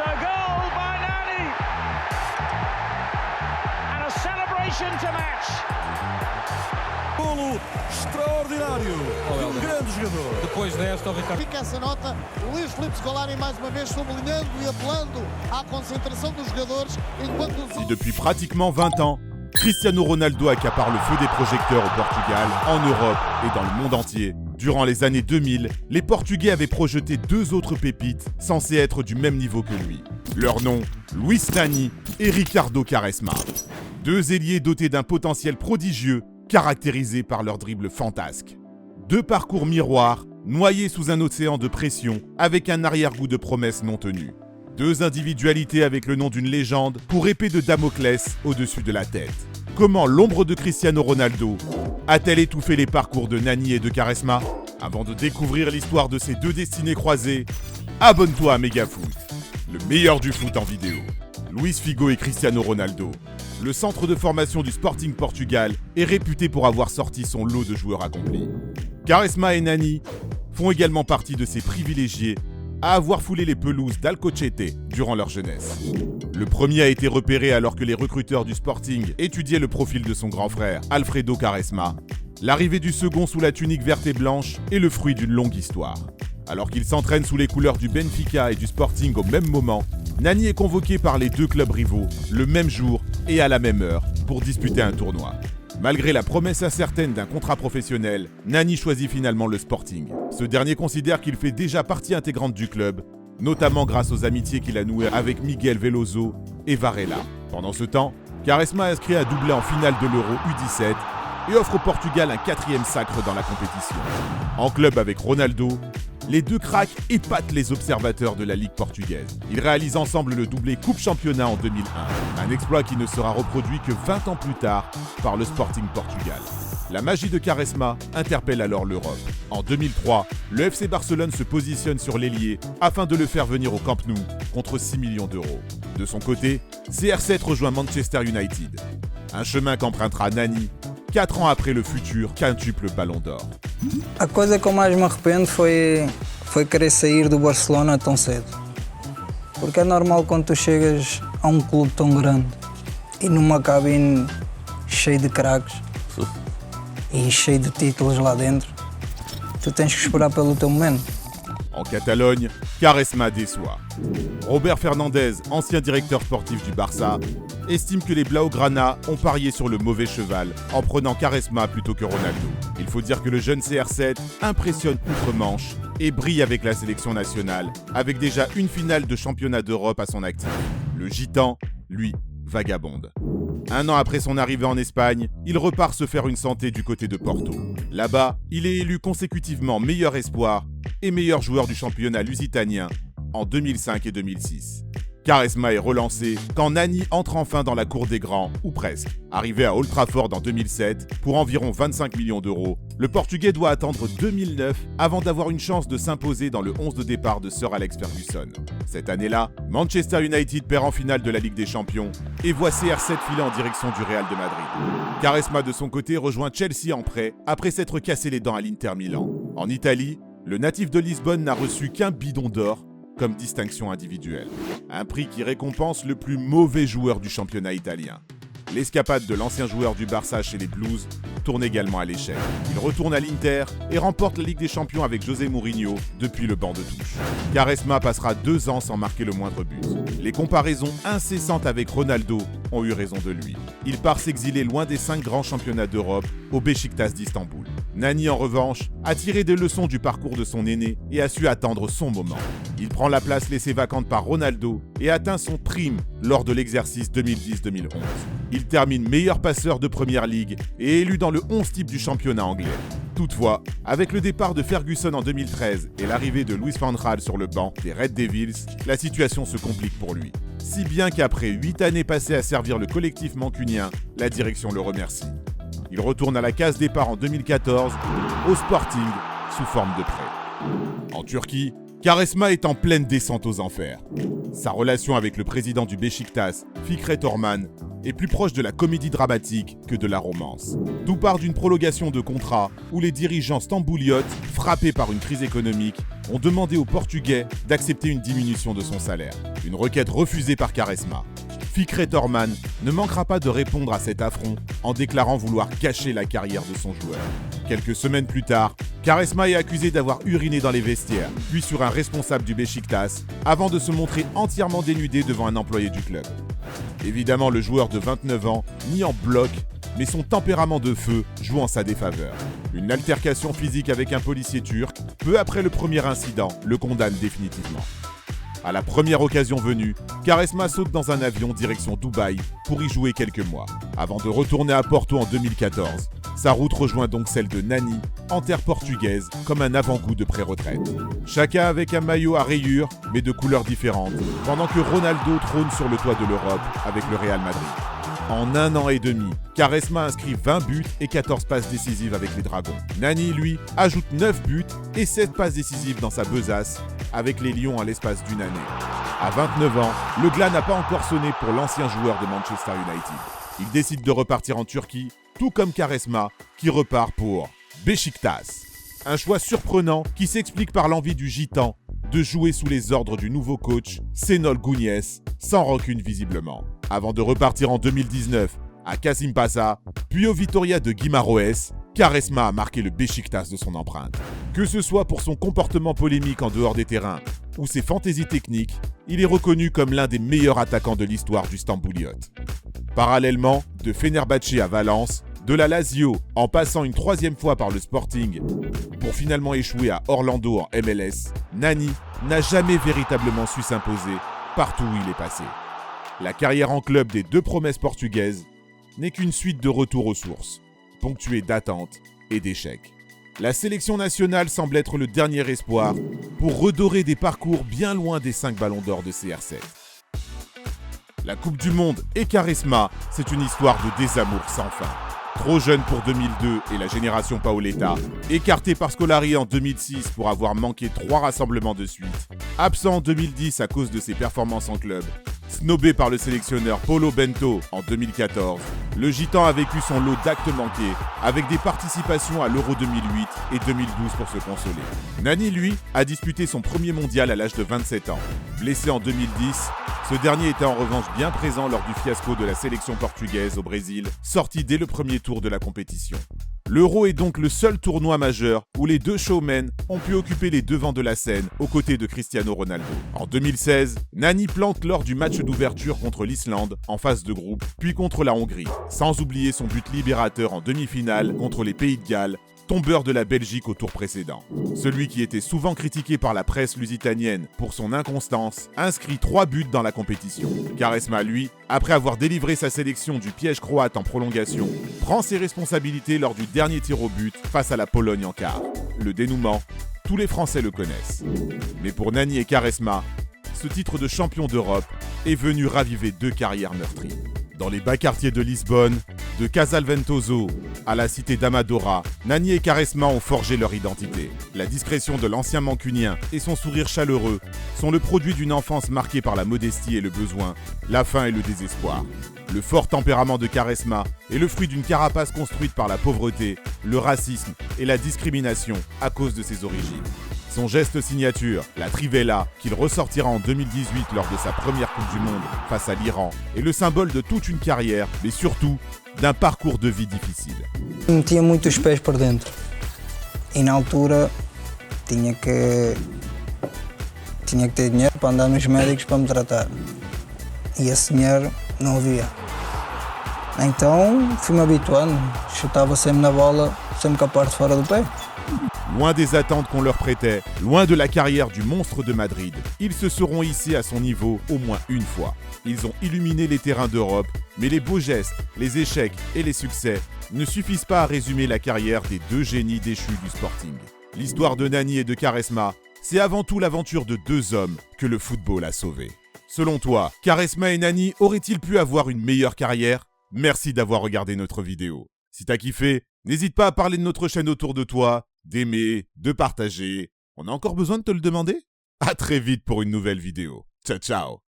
a goal by Nani. And a celebration to match. Golo extraordinário de um grande jogador. Depois desta, o Ricardo. Fica essa nota, Luís Filipe Scolari mais uma vez sublinhando e apelando à concentração dos jogadores enquanto os... Et depuis pratiquement 20 ans, Cristiano Ronaldo accapare le feu des projecteurs au Portugal, en Europe et dans le monde entier. Durant les années 2000, les Portugais avaient projeté deux autres pépites censées être du même niveau que lui. Leurs noms, Luis Nani et Ricardo Quaresma. Deux ailiers dotés d'un potentiel prodigieux, caractérisés par leur dribble fantasque. Deux parcours miroirs, noyés sous un océan de pression, avec un arrière-goût de promesses non tenues. Deux individualités avec le nom d'une légende pour épée de Damoclès au-dessus de la tête. Comment l'ombre de Cristiano Ronaldo a-t-elle étouffé les parcours de Nani et de Quaresma? Avant de découvrir l'histoire de ces deux destinées croisées, abonne-toi à Megafoot, le meilleur du foot en vidéo. Luís Figo et Cristiano Ronaldo. Le centre de formation du Sporting Portugal est réputé pour avoir sorti son lot de joueurs accomplis. Quaresma et Nani font également partie de ces privilégiés à avoir foulé les pelouses d'Alcochete durant leur jeunesse. Le premier a été repéré alors que les recruteurs du Sporting étudiaient le profil de son grand frère, Alfredo Quaresma. L'arrivée du second sous la tunique verte et blanche est le fruit d'une longue histoire. Alors qu'il s'entraîne sous les couleurs du Benfica et du Sporting au même moment, Nani est convoqué par les deux clubs rivaux le même jour et à la même heure pour disputer un tournoi. Malgré la promesse incertaine d'un contrat professionnel, Nani choisit finalement le Sporting. Ce dernier considère qu'il fait déjà partie intégrante du club, notamment grâce aux amitiés qu'il a nouées avec Miguel Veloso et Varela. Pendant ce temps, Quaresma a inscrit un doublé en finale de l'Euro U17 et offre au Portugal un 4e sacre dans la compétition. En club avec Ronaldo, les deux cracks épatent les observateurs de la Ligue portugaise. Ils réalisent ensemble le doublé Coupe Championnat en 2001, un exploit qui ne sera reproduit que 20 ans plus tard par le Sporting Portugal. La magie de Quaresma interpelle alors l'Europe. En 2003, le FC Barcelone se positionne sur l'ailier afin de le faire venir au Camp Nou contre 6 millions d'euros. De son côté, CR7 rejoint Manchester United. Un chemin qu'empruntera Nani 4 ans après le futur quintuple Ballon d'Or. A coisa que eu mais me arrependo foi querer sair do Barcelona tão cedo. Porque é normal quando tu chegas a clube tão grande e numa cabine cheia de craques e cheio de títulos lá dentro, tu tens que esperar pelo teu momento. En Catalogne, Quaresma déçoit. Robert Fernandez, ancien directeur sportif du Barça, estime que les Blaugrana ont parié sur le mauvais cheval en prenant Quaresma plutôt que Ronaldo. Il faut dire que le jeune CR7 impressionne outre-Manche et brille avec la sélection nationale, avec déjà une finale de championnat d'Europe à son actif. Le Gitan, lui, vagabonde. Un an après son arrivée en Espagne, il repart se faire une santé du côté de Porto. Là-bas, il est élu consécutivement meilleur espoir et meilleur joueur du championnat lusitanien en 2005 et 2006. Quaresma est relancé quand Nani entre enfin dans la cour des grands, ou presque. Arrivé à Old Trafford en 2007, pour environ 25 millions d'euros, le Portugais doit attendre 2009 avant d'avoir une chance de s'imposer dans le 11 de départ de Sir Alex Ferguson. Cette année-là, Manchester United perd en finale de la Ligue des Champions et voit CR7 filer en direction du Real de Madrid. Quaresma de son côté rejoint Chelsea en prêt après s'être cassé les dents à l'Inter Milan. En Italie, le natif de Lisbonne n'a reçu qu'un bidon d'or comme distinction individuelle. Un prix qui récompense le plus mauvais joueur du championnat italien. L'escapade de l'ancien joueur du Barça chez les Blues tourne également à l'échec. Il retourne à l'Inter et remporte la Ligue des Champions avec José Mourinho depuis le banc de touche. Quaresma passera 2 ans sans marquer le moindre but. Les comparaisons incessantes avec Ronaldo ont eu raison de lui. Il part s'exiler loin des 5 grands championnats d'Europe au Beşiktaş d'Istanbul. Nani, en revanche, a tiré des leçons du parcours de son aîné et a su attendre son moment. Il prend la place laissée vacante par Ronaldo et atteint son prime lors de l'exercice 2010-2011. Il termine meilleur passeur de Première Ligue et est élu dans le 11 type du championnat anglais. Toutefois, avec le départ de Ferguson en 2013 et l'arrivée de Luis van Gaal sur le banc des Red Devils, la situation se complique pour lui. Si bien qu'après 8 années passées à servir le collectif mancunien, la direction le remercie. Il retourne à la case départ en 2014 au Sporting sous forme de prêt. En Turquie, Quaresma est en pleine descente aux enfers. Sa relation avec le président du Beşiktaş, Fikret Orman, est plus proche de la comédie dramatique que de la romance. Tout part d'une prolongation de contrat où les dirigeants stambouliotes, frappés par une crise économique, ont demandé aux Portugais d'accepter une diminution de son salaire. Une requête refusée par Quaresma. Fikret Orman ne manquera pas de répondre à cet affront en déclarant vouloir cacher la carrière de son joueur. Quelques semaines plus tard, Quaresma est accusé d'avoir uriné dans les vestiaires, puis sur un responsable du Beşiktaş, avant de se montrer entièrement dénudé devant un employé du club. Évidemment, le joueur de 29 ans nie en bloc, mais son tempérament de feu joue en sa défaveur. Une altercation physique avec un policier turc, peu après le premier incident, le condamne définitivement. À la première occasion venue, Quaresma saute dans un avion direction Dubaï pour y jouer quelques mois, avant de retourner à Porto en 2014. Sa route rejoint donc celle de Nani, en terre portugaise, comme un avant-goût de pré-retraite. Chacun avec un maillot à rayures, mais de couleurs différentes, pendant que Ronaldo trône sur le toit de l'Europe avec le Real Madrid. En 1 an et demi, Quaresma inscrit 20 buts et 14 passes décisives avec les Dragons. Nani, lui, ajoute 9 buts et 7 passes décisives dans sa besace avec les Lions à l'espace d'une année. À 29 ans, le glas n'a pas encore sonné pour l'ancien joueur de Manchester United. Il décide de repartir en Turquie, tout comme Quaresma, qui repart pour Beşiktaş. Un choix surprenant qui s'explique par l'envie du Gitan de jouer sous les ordres du nouveau coach, Şenol Güneş, sans rancune visiblement. Avant de repartir en 2019 à Kasimpasa, puis au Vitória de Guimarães, Quaresma a marqué le Beşiktaş de son empreinte. Que ce soit pour son comportement polémique en dehors des terrains ou ses fantaisies techniques, il est reconnu comme l'un des meilleurs attaquants de l'histoire du Stambouliote. Parallèlement, de Fenerbahçe à Valence, de la Lazio en passant une 3e fois par le Sporting pour finalement échouer à Orlando en MLS, Nani n'a jamais véritablement su s'imposer partout où il est passé. La carrière en club des 2 promesses portugaises n'est qu'une suite de retours aux sources, ponctuée d'attentes et d'échecs. La sélection nationale semble être le dernier espoir pour redorer des parcours bien loin des 5 ballons d'or de CR7. La Coupe du Monde et Quaresma, c'est une histoire de désamour sans fin. Trop jeune pour 2002 et la génération Paoletta, écarté par Scolari en 2006 pour avoir manqué 3 rassemblements de suite, absent en 2010 à cause de ses performances en club, snobé par le sélectionneur Paulo Bento en 2014, le Gitan a vécu son lot d'actes manqués avec des participations à l'Euro 2008 et 2012 pour se consoler. Nani, lui, a disputé son premier mondial à l'âge de 27 ans. Blessé en 2010, ce dernier était en revanche bien présent lors du fiasco de la sélection portugaise au Brésil, sorti dès le premier tour de la compétition. L'Euro est donc le seul tournoi majeur où les 2 showmen ont pu occuper les devants de la scène aux côtés de Cristiano Ronaldo. En 2016, Nani plante lors du match d'ouverture contre l'Islande en phase de groupe, puis contre la Hongrie, sans oublier son but libérateur en demi-finale contre les Pays de Galles, tombeur de la Belgique au tour précédent. Celui qui était souvent critiqué par la presse lusitanienne pour son inconstance, inscrit 3 buts dans la compétition. Quaresma, lui, après avoir délivré sa sélection du piège croate en prolongation, prend ses responsabilités lors du dernier tir au but face à la Pologne en quart. Le dénouement, tous les Français le connaissent. Mais pour Nani et Quaresma, ce titre de champion d'Europe est venu raviver 2 carrières meurtries. Dans les bas quartiers de Lisbonne, de Casal Ventoso à la cité d'Amadora, Nani et Quaresma ont forgé leur identité. La discrétion de l'ancien mancunien et son sourire chaleureux sont le produit d'une enfance marquée par la modestie et le besoin, la faim et le désespoir. Le fort tempérament de Quaresma est le fruit d'une carapace construite par la pauvreté, le racisme et la discrimination à cause de ses origines. Son geste signature, la trivella, qu'il ressortira en 2018 lors de sa première Coupe du Monde face à l'Iran, est le symbole de toute une carrière, mais surtout d'un parcours de vie difficile. Metia muito os pés por dentro e na altura tinha que ter dinheiro para andar nos médicos para me tratar e esse dinheiro não havia. Então fui-me habituando, chutava sempre na bola, sempre com a parte fora do pé. Loin des attentes qu'on leur prêtait, loin de la carrière du monstre de Madrid, ils se seront hissés à son niveau au moins une fois. Ils ont illuminé les terrains d'Europe, mais les beaux gestes, les échecs et les succès ne suffisent pas à résumer la carrière des 2 génies déchus du Sporting. L'histoire de Nani et de Quaresma, c'est avant tout l'aventure de 2 hommes que le football a sauvés. Selon toi, Quaresma et Nani auraient-ils pu avoir une meilleure carrière ? Merci d'avoir regardé notre vidéo. Si t'as kiffé, n'hésite pas à parler de notre chaîne autour de toi, d'aimer, de partager. On a encore besoin de te le demander ? À très vite pour une nouvelle vidéo. Ciao ciao.